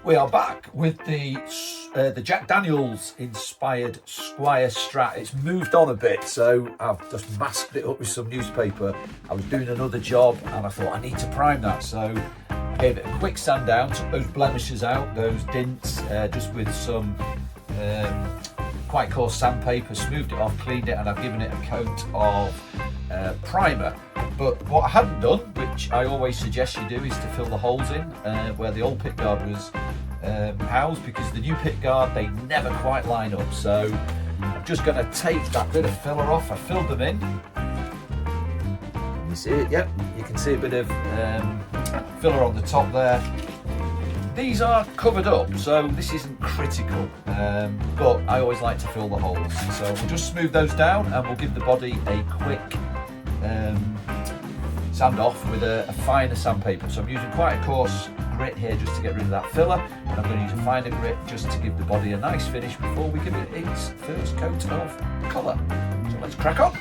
We are back with the Jack Daniels inspired Squire Strat. It's moved on a bit, so I've just masked it up with some newspaper. I was doing another job and I thought I need to prime that, so I gave it a quick sand down, took those blemishes out, those dints, just with some quite coarse sandpaper, smoothed it off, cleaned it, and I've given it a coat of primer. But what I hadn't done, which I always suggest you do, is to fill the holes in where the old pickguard was housed, because the new pickguard, they never quite line up. So I'm just going to take that bit of filler off. I filled them in. You see it? Yep, you can see a bit of filler on the top there. These are covered up, so this isn't critical, but I always like to fill the holes. So we'll just smooth those down and we'll give the body a quick sand off with a finer sandpaper. So I'm using quite a coarse grit here just to get rid of that filler, and I'm going to use a finer grit just to give the body a nice finish before we give it its first coat of colour. So let's crack on.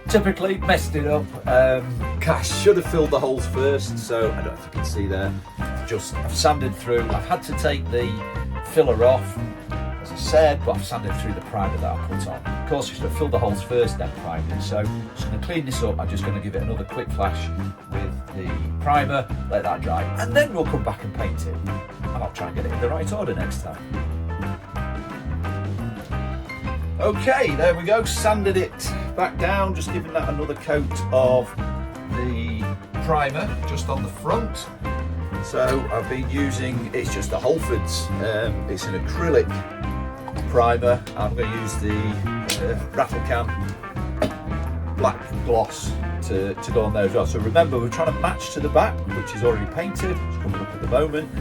Typically messed it up. I should have filled the holes first, so I don't know if you can see there. I've sanded through. I've had to take the filler off, as I said, but I've sanded through the primer that I put on. Of course, you should have filled the holes first, then primed it. So I'm just going to clean this up. I'm just going to give it another quick flash with the primer, let that dry, and then we'll come back and paint it. And I'll try and get it in the right order next time. Okay, there we go, sanded it back down, just giving that another coat of the primer just on the front. So I've been using, it's just a Holford's, it's an acrylic primer. I'm going to use the Rattle Can black gloss to go on there as well. So remember, we're trying to match to the back, which is already painted, it's coming up at the moment,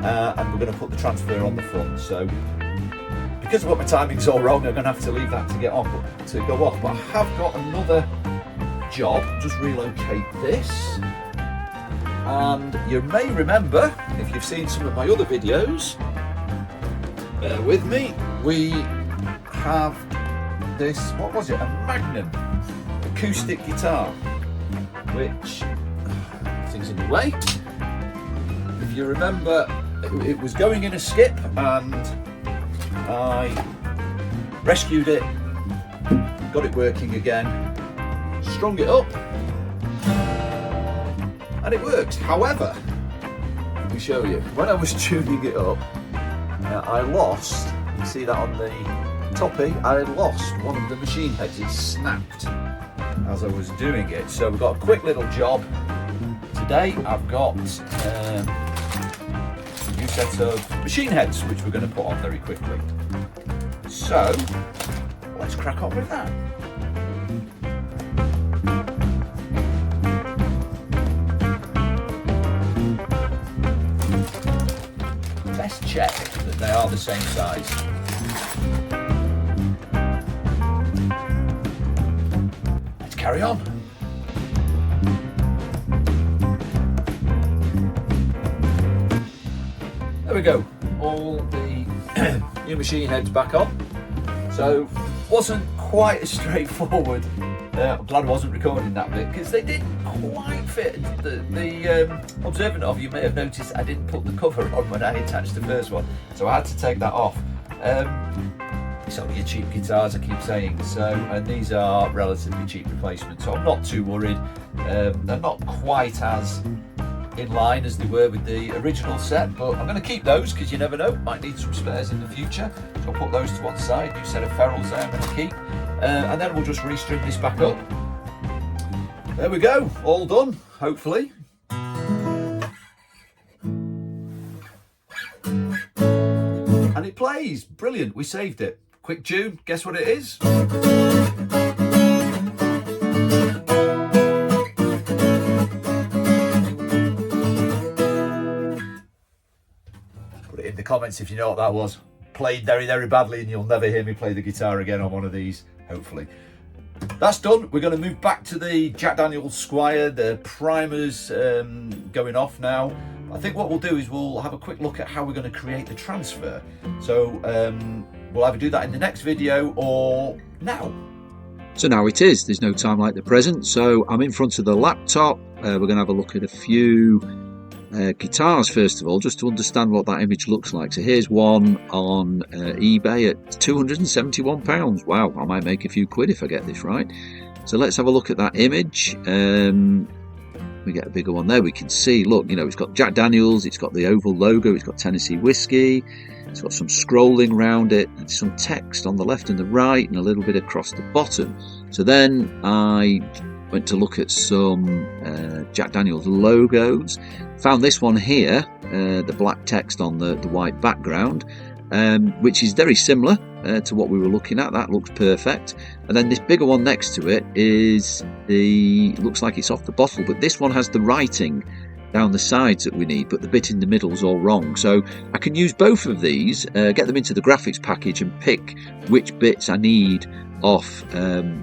and we're going to put the transfer on the front. So because of what my timing's all wrong, I'm going to have to leave that to go off. But I have got another job, just relocate this. And you may remember, if you've seen some of my other videos, bear with me, we have this, what was it, a Magnum acoustic guitar, which, things in the way. If you remember, it was going in a skip and I rescued it, got it working again, strung it up, and it works. However, let me show you, when I was tuning it up, I lost, you see that on the toppy, I lost one of the machine heads. It snapped as I was doing it. So we've got a quick little job today. I've got a new set of machine heads which we're going to put on very quickly. So let's crack on with that. Let's check that they are the same size. Let's carry on. There we go, all the new machine heads back on. So wasn't quite as straightforward. I'm glad I wasn't recording that bit because they didn't quite fit. The observant of you may have noticed I didn't put the cover on when I attached the first one, so I had to take that off. It's only a cheap guitars, I keep saying, so, and these are relatively cheap replacements, so I'm not too worried. They're not quite as in line as they were with the original set, but I'm going to keep those because you never know, might need some spares in the future. So I'll put those to one side, new set of ferrules there I'm going to keep, and then we'll just restring this back up. There we go, all done, hopefully. And it plays, brilliant, we saved it. Quick tune, guess what it is? In the comments if you know what that was. Played very, very badly, and you'll never hear me play the guitar again on one of these, hopefully. That's done. We're going to move back to the Jack Daniels Squire. The primer's going off now. I think what we'll do is we'll have a quick look at how we're going to create the transfer. So we'll either do that in the next video or now. So now it is, there's no time like the present, so I'm in front of the laptop. We're going to have a look at a few guitars first of all, just to understand what that image looks like. So here's one on eBay at £271. Wow, I might make a few quid if I get this right. So let's have a look at that image. We get a bigger one there. We can see, look, you know, it's got Jack Daniels, it's got the oval logo, it's got Tennessee whiskey, it's got some scrolling around it, and some text on the left and the right, and a little bit across the bottom. So then I went to look at some Jack Daniels logos. Found this one here, the black text on the white background, which is very similar to what we were looking at. That looks perfect. And then this bigger one next to it is looks like it's off the bottle, but this one has the writing down the sides that we need, but the bit in the middle is all wrong. So I can use both of these, get them into the graphics package and pick which bits I need off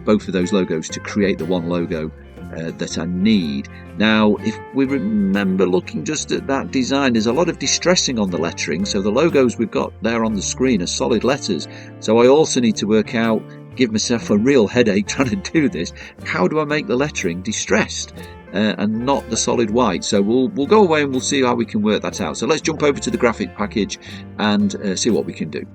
both of those logos to create the one logo that I need. Now, if we remember looking just at that design, there's a lot of distressing on the lettering, so the logos we've got there on the screen are solid letters. So I also need to work out, give myself a real headache trying to do this, how do I make the lettering distressed and not the solid white? So we'll go away and we'll see how we can work that out. So let's jump over to the graphic package and see what we can do.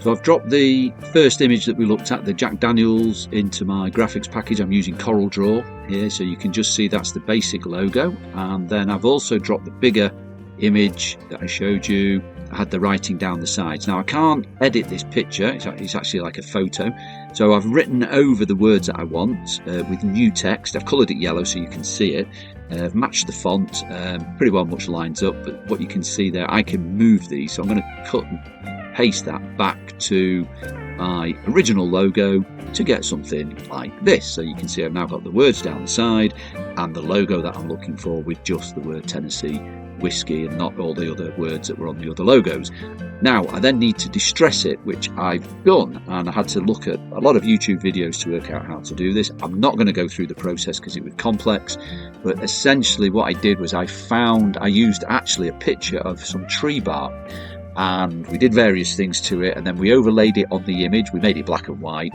So I've dropped the first image that we looked at, the Jack Daniels, into my graphics package. I'm using CorelDRAW here, so you can just see that's the basic logo. And then I've also dropped the bigger image that I showed you. I had the writing down the sides. Now I can't edit this picture, it's actually like a photo. So I've written over the words that I want with new text. I've coloured it yellow so you can see it. I've matched the font, pretty well much lines up, but what you can see there, I can move these. So I'm going to cut and paste that back to my original logo to get something like this. So you can see I've now got the words down the side and the logo that I'm looking for with just the word Tennessee whiskey and not all the other words that were on the other logos. Now I then need to distress it, which I've done, and I had to look at a lot of YouTube videos to work out how to do this. I'm not going to go through the process because it was complex, but essentially what I did was I used actually a picture of some tree bark, and we did various things to it, and then we overlaid it on the image. We made it black and white,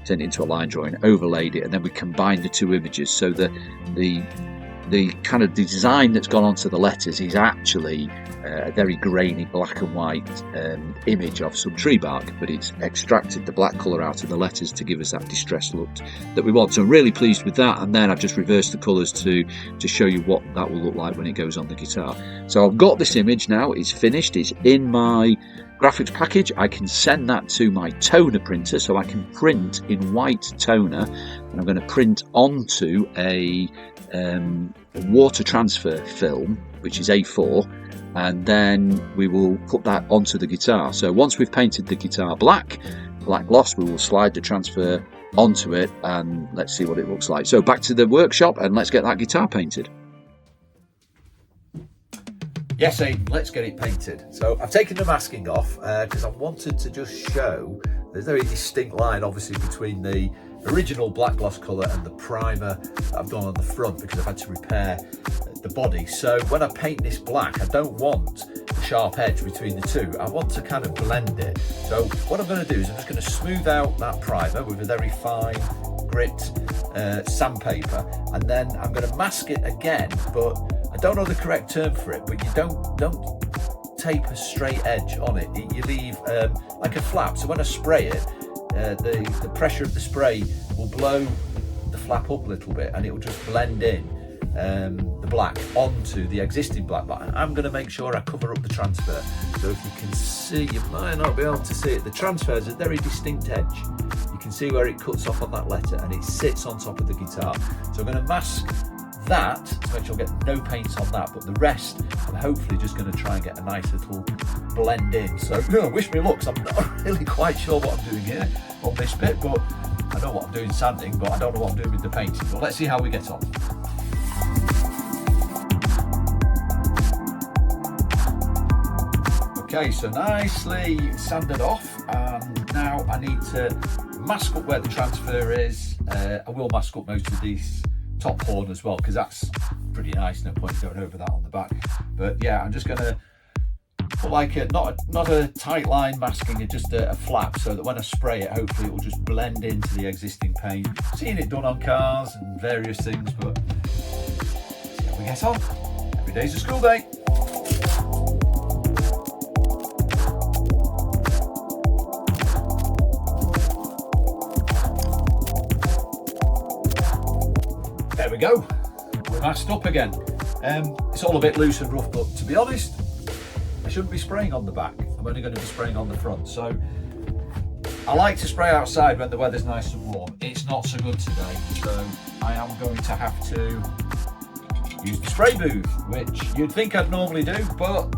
turned it into a line drawing, overlaid it, and then we combined the two images. So the kind of design that's gone onto the letters is actually a very grainy black and white image of some tree bark, but it's extracted the black colour out of the letters to give us that distressed look that we want. So I'm really pleased with that, and then I've just reversed the colours to show you what that will look like when it goes on the guitar. So I've got this image now, it's finished, it's in my graphics package. I can send that to my toner printer, so I can print in white toner, and I'm going to print onto a water transfer film, which is A4, and then we will put that onto the guitar. So once we've painted the guitar black gloss, we will slide the transfer onto it, and let's see what it looks like. So back to the workshop and let's get that guitar painted. Yes, Aidan, let's get it painted. So I've taken the masking off because I wanted to just show there's a very distinct line obviously between the original black gloss colour and the primer that I've done on the front, because I've had to repair the body. So when I paint this black, I don't want a sharp edge between the two. I want to kind of blend it. So what I'm going to do is I'm just going to smooth out that primer with a very fine grit sandpaper, and then I'm going to mask it again, but I don't know the correct term for it, but you don't tape a straight edge on it. You leave like a flap. So when I spray it, the pressure of the spray will blow the flap up a little bit, and it will just blend in the black onto the existing black. But I'm going to make sure I cover up the transfer. So if you can see, you might not be able to see it, the transfer is a very distinct edge. You can see where it cuts off on that letter, and it sits on top of the guitar. So I'm going to mask that to make sure I get no paint on that, but the rest I'm hopefully just going to try and get a nice little blend in. So wish me luck, 'cause I'm not really quite sure what I'm doing here on this bit, but I know what I'm doing sanding, but I don't know what I'm doing with the painting. But let's see how we get on. Okay, so nicely sanded off, and now I need to mask up where the transfer is. I will mask up most of these top horn as well, because that's pretty nice, no point going over that on the back. But yeah, I'm just going to put like a not a tight line masking, just a flap, so that when I spray it, hopefully it will just blend into the existing paint. Seen it done on cars and various things, but see how we get on. Every day's a school day. There we go, we're masked up again. It's all a bit loose and rough, but to be honest, I shouldn't be spraying on the back. I'm only going to be spraying on the front. So I like to spray outside when the weather's nice and warm. It's not so good today, so I am going to have to use the spray booth, which you'd think I'd normally do, but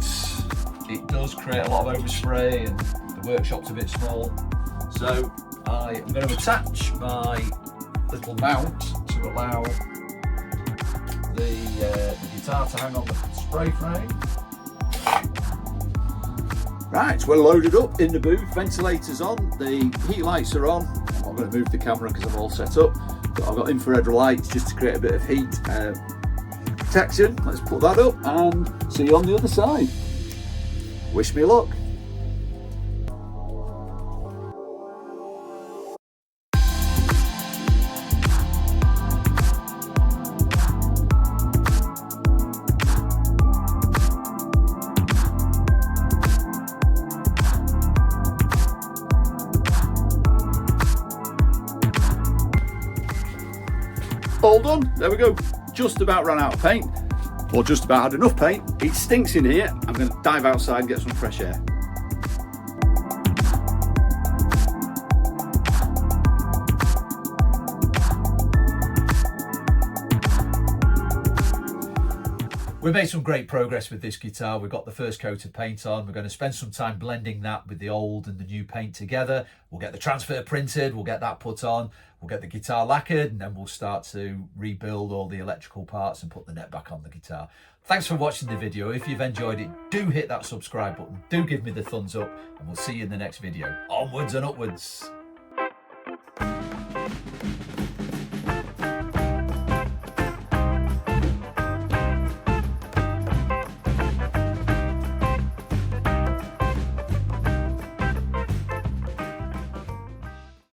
it does create a lot of overspray and the workshop's a bit small. So I am going to attach my little mount to allow the guitar to hang on the spray frame. Right, we're loaded up in the booth, ventilators on, the heat lights are on. I'm not going to move the camera because I'm all set up, but I've got infrared lights just to create a bit of heat protection. Let's put that up and see you on the other side. Wish me luck. All done, there we go. Just about ran out of paint, or just about had enough paint. It stinks in here. I'm going to dive outside and get some fresh air. We've made some great progress with this guitar. We've got the first coat of paint on. We're going to spend some time blending that with the old and the new paint together. We'll get the transfer printed, we'll get that put on, we'll get the guitar lacquered, and then we'll start to rebuild all the electrical parts and put the net back on the guitar. Thanks for watching the video. If you've enjoyed it, do hit that subscribe button, do give me the thumbs up, and we'll see you in the next video. Onwards and upwards.